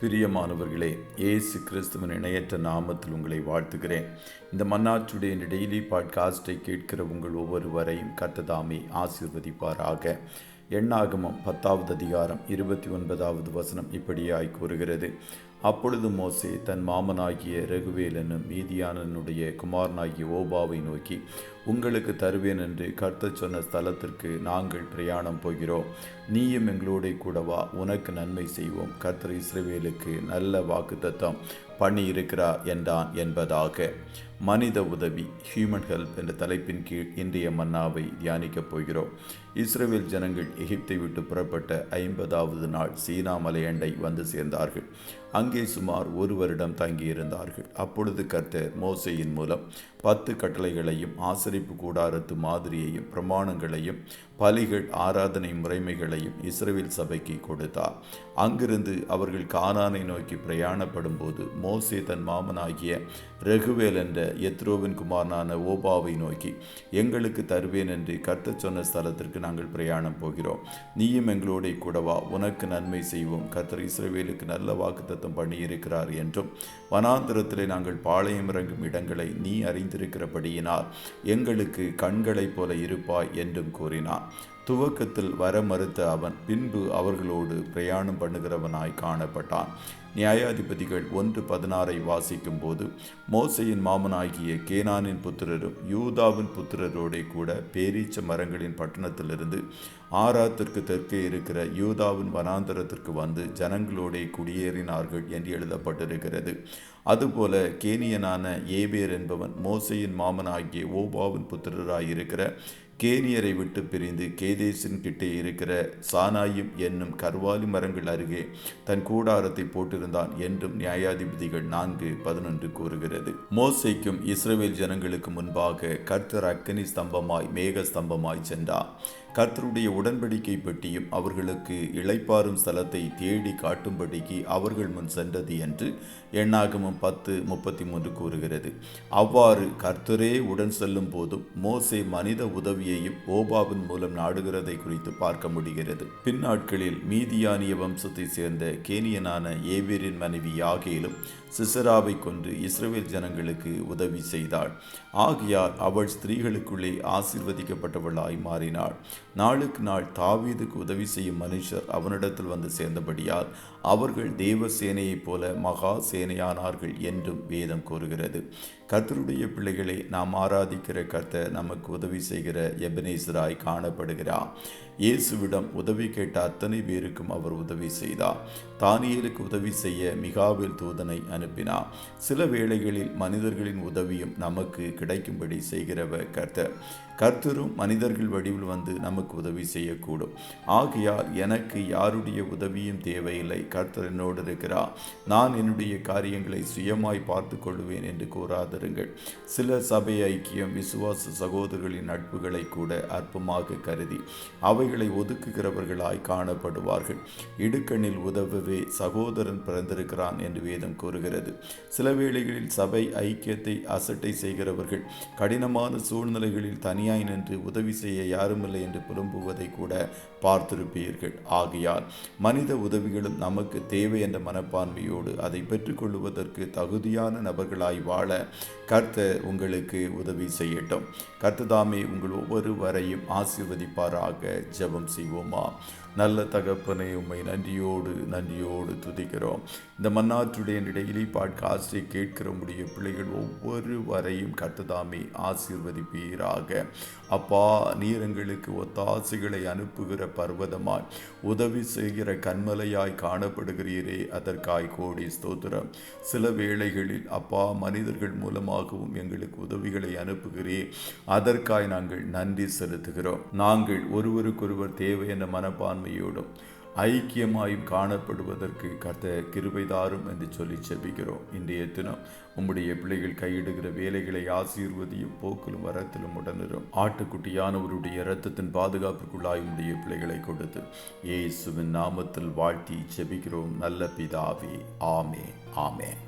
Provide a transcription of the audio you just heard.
பிரியமானவர்களே, இயேசு கிறிஸ்துவின் இணையற்ற நாமத்தில் உங்களை வாழ்த்துகிறேன். இந்த மன்னாச்சுடைய டெய்லி பாட்காஸ்டை கேட்கிற உங்கள் ஒவ்வொருவரையும் கர்த்தர் ஆசீர்வதிப்பாராக. எண்ணாகமம் 10வது அதிகாரம் 29வது வசனம் இப்படியாய் கூறுகிறது. அப்பொழுது மோசே தன் மாமனாகிய ரகுவேல் என்னும் மீதியானனுடைய குமாரனாகிய ஓபாவை நோக்கி, உங்களுக்கு தருவேன் என்று கர்த்தர் சொன்ன ஸ்தலத்திற்கு நாங்கள் பிரயாணம் போகிறோம். நீயும் எங்களோட கூட வா, உனக்கு நன்மை செய்வோம். கர்த்தர் இஸ்ரவேலுக்கு நல்ல வாக்குத்தத்தம் பண்ணி இருக்கிறார் என்றான் என்பதாக. மனித உதவி, ஹியூமன் ஹெல்ப் என்ற தலைப்பின் கீழ் இன்றைய மன்னாவை தியானிக்கப் போகிறோம். இஸ்ரவேல் ஜனங்கள் எகிப்தை விட்டு புறப்பட்ட 50வது நாள் சீனா மலையண்டை வந்து சேர்ந்தார்கள். அங்கே சுமார் 1 வருடம் தங்கியிருந்தார்கள். அப்பொழுது கர்த்தர் மோசேயின் மூலம் 10 கட்டளைகளையும் ஆசரிப்பு கூடாரத்து மாதிரியையும் பிரமாணங்களையும் பலிகள் ஆராதனை முறைமைகளையும் இஸ்ரவேல் சபைக்கு கொடுத்தார். அங்கிருந்து அவர்கள் கானானை நோக்கி பிரயாணப்படும் போது மோசே தன் மாமனாகிய ரகுவேல் என்ற எத்ரோவின் குமாரனான ஓபாவை நோக்கி, எங்களுக்கு தருவேன் என்று கர்த்தர் சொன்ன ஸ்தலத்திற்கு நாங்கள் பிரயாணம் போகிறோம். நீயும் எங்களோட கூட வா, உனக்கு நன்மை செய்வோம். கர்த்தர் இஸ்ரவேலுக்கு நல்ல வாக்குத்தத்தம் பண்ணியிருக்கிறார் என்றும், வனாந்திரத்திலே நாங்கள் பாளையம் இறங்கும் இடங்களை நீ அறிந்திருக்கிறபடியினால் எங்களுக்கு கண்களைப் போல இருப்பாய் என்றும் கூறினார். துவக்கத்தில் வர மறுத்த அவன் பின்பு அவர்களோடு பிரயாணம் பண்ணுகிறவனாய் காணப்பட்டான். நியாயாதிபதிகள் 1:16 வாசிக்கும் போது, மோசேயின் மாமனாகிய கேனானின் புத்திரரும் யூதாவின் புத்திரரோடே கூட பேரீச்ச மரங்களின் பட்டணத்திலிருந்து ஆராத்திற்கு தெற்கே இருக்கிற யூதாவின் வனாந்தரத்திற்கு வந்து ஜனங்களோடே குடியேறினார்கள் என்று எழுதப்பட்டிருக்கிறது. அதுபோல கேனியனான ஏபேர் என்பவன் மோசேயின் மாமனாகிய ஓபாவின் புத்திரராயிருக்கிற கேனியரை விட்டு பிரிந்து கேதேசின் கிட்டே இருக்கிற சானாயும் என்னும் கர்வாலி மரங்கள் அருகே தன் கூடாரத்தை போட்டிருந்தான் என்றும் நியாயாதிபதிகள் 4:11 கூறுகிறது. மோசேக்கும் இஸ்ரவேல் ஜனங்களுக்கு முன்பாக கர்த்தர் அக்கினி ஸ்தம்பமாய் மேக ஸ்தம்பமாய் சென்றார். கர்த்தருடைய உடன்படிக்கை பெட்டியும் அவர்களுக்கு இளைப்பாறும் ஸ்தலத்தை தேடி காட்டும்படிக்கு அவர்கள் முன் சென்றது என்று எண்ணாகமம் 10:33 கூறுகிறது. அவ்வாறு கர்த்தரே உடன் செல்லும் போதும் மோசே மனித உதவியையும் ஓபாவின் மூலம் நாடுகிறதை குறித்து பார்க்க முடிகிறது. பின்னாட்களில் மீதியானிய வம்சத்தை சேர்ந்த கேனியனான ஏபேரின் மனைவி யாகேலும் சிசராவை கொண்டு இஸ்ரவேல் ஜனங்களுக்கு உதவி செய்தாள். ஆகையால் அவள் ஸ்திரீகளுக்குள்ளே ஆசீர்வதிக்கப்பட்டவளாய் மாறினாள். நாளுக்கு நாள் தாவீதுக்கு உதவி செய்யும் மனுஷர் அவனிடத்தில் வந்து சேர்ந்தபடியால் அவர்கள் தேவ சேனையைப் போல மகா சேனையானார்கள் என்றும் வேதம் கூறுகிறது. கர்த்தருடைய பிள்ளைகளை நாம் ஆராதிக்கிற கர்த்தர் நமக்கு உதவி செய்கிற எபனேசராய் காணப்படுகிறார். இயேசுவிடம் உதவி கேட்ட அத்தனை பேருக்கும் அவர் உதவி செய்தார். தானியேலுக்கு உதவி செய்ய மிகாவேல் தூதனை அனுப்பினார். சில வேளைகளில் மனிதர்களின் உதவியும் நமக்கு கிடைக்கும்படி செய்கிறவர் கர்த்தர். கர்த்தரும் மனிதர்கள் வடிவில் வந்து நமக்கு உதவி செய்யக்கூடும். ஆகையால் எனக்கு யாருடைய உதவியும் தேவையில்லை, கர்த்தர் என்னோடு இருக்கிறார், நான் என்னுடைய காரியங்களை சுயமாய் பார்த்து கொள்வேன் என்று கூறாதிருங்கள். சில சபை ஐக்கியம், விசுவாச சகோதரர்களின் நட்புகளை கூட அற்பமாக கருதி அவைகளை ஒதுக்குகிறவர்களாய் காணப்படுவார்கள். இடுக்கண்ணில் உதவவே சகோதரன் பிறந்திருக்கிறான் என்று வேதம் கூறுகிறது. சில வேளைகளில் சபை ஐக்கியத்தை அசட்டை செய்கிறவர்கள் கடினமான சூழ்நிலைகளில் தனியாய் நின்று உதவி செய்ய யாருமில்லை என்று புலம்புவதை கூட பார்த்திருப்பீர்கள். ஆகையால் மனித உதவிகளும் நமக்கு தேவை என்ற மனப்பான்மையோடு அதை பெற்றுக்கொள்வதற்கு தகுதியான நபர்களாய் வாழ கர்த்தர் உங்களுக்கு உதவி செய்யட்டும். கர்த்தர் தாமே உங்கள் ஒவ்வொருவரையும் ஆசீர்வதிப்பாராக. ஜெபம் செய்வோமா. நல்ல தகப்பனை, உம்மை நன்றியோடு துதிக்கிறோம். இந்த மன்னாற்றுடைய டெய்லி பாட்காஸ்டை கேட்கிற முடிய பிள்ளைகள் ஒவ்வொருவரையும் கர்த்தர் தாமே ஆசீர்வதிப்பீராக. அப்பா, நீர் எங்களுக்கு ஒத்தாசைகளை அனுப்புகிற பர்வதமாய் உதவி செய்கிற கண்மலையாய் காணப்படுகிறீரே, அதற்காய் கோடி ஸ்தோத்திரம். சில வேளைகளில் அப்பா, மனிதர்கள் மூலமாகவும் எங்களுக்கு உதவிகளை அனுப்புகிறீர், அதற்காய் நாங்கள் நன்றி செலுத்துகிறோம். நாங்கள் ஒருவருக்கொருவர் தேவை என்ற மனப்பான்மையோடும் ஐக்கியமாயும் காணப்படுவதற்கு கர்த்தர் கிருபை தாரும் என்று சொல்லி செபிக்கிறோம். இன்றைய தினம் உம்முடைய பிள்ளைகள் கையிடுகிற வேலைகளை ஆசீர்வதியும், போக்கிலும் வரத்திலும் உடனிரும். ஆட்டுக்குட்டியானவருடைய இரத்தத்தின் பாதுகாப்புக்குள்ளாய் உம்முடைய பிள்ளைகளை கொடுத்து இயேசுவின் நாமத்தில் வாழ்த்தி செபிக்கிறோம் நல்ல பிதாவே. ஆமென்.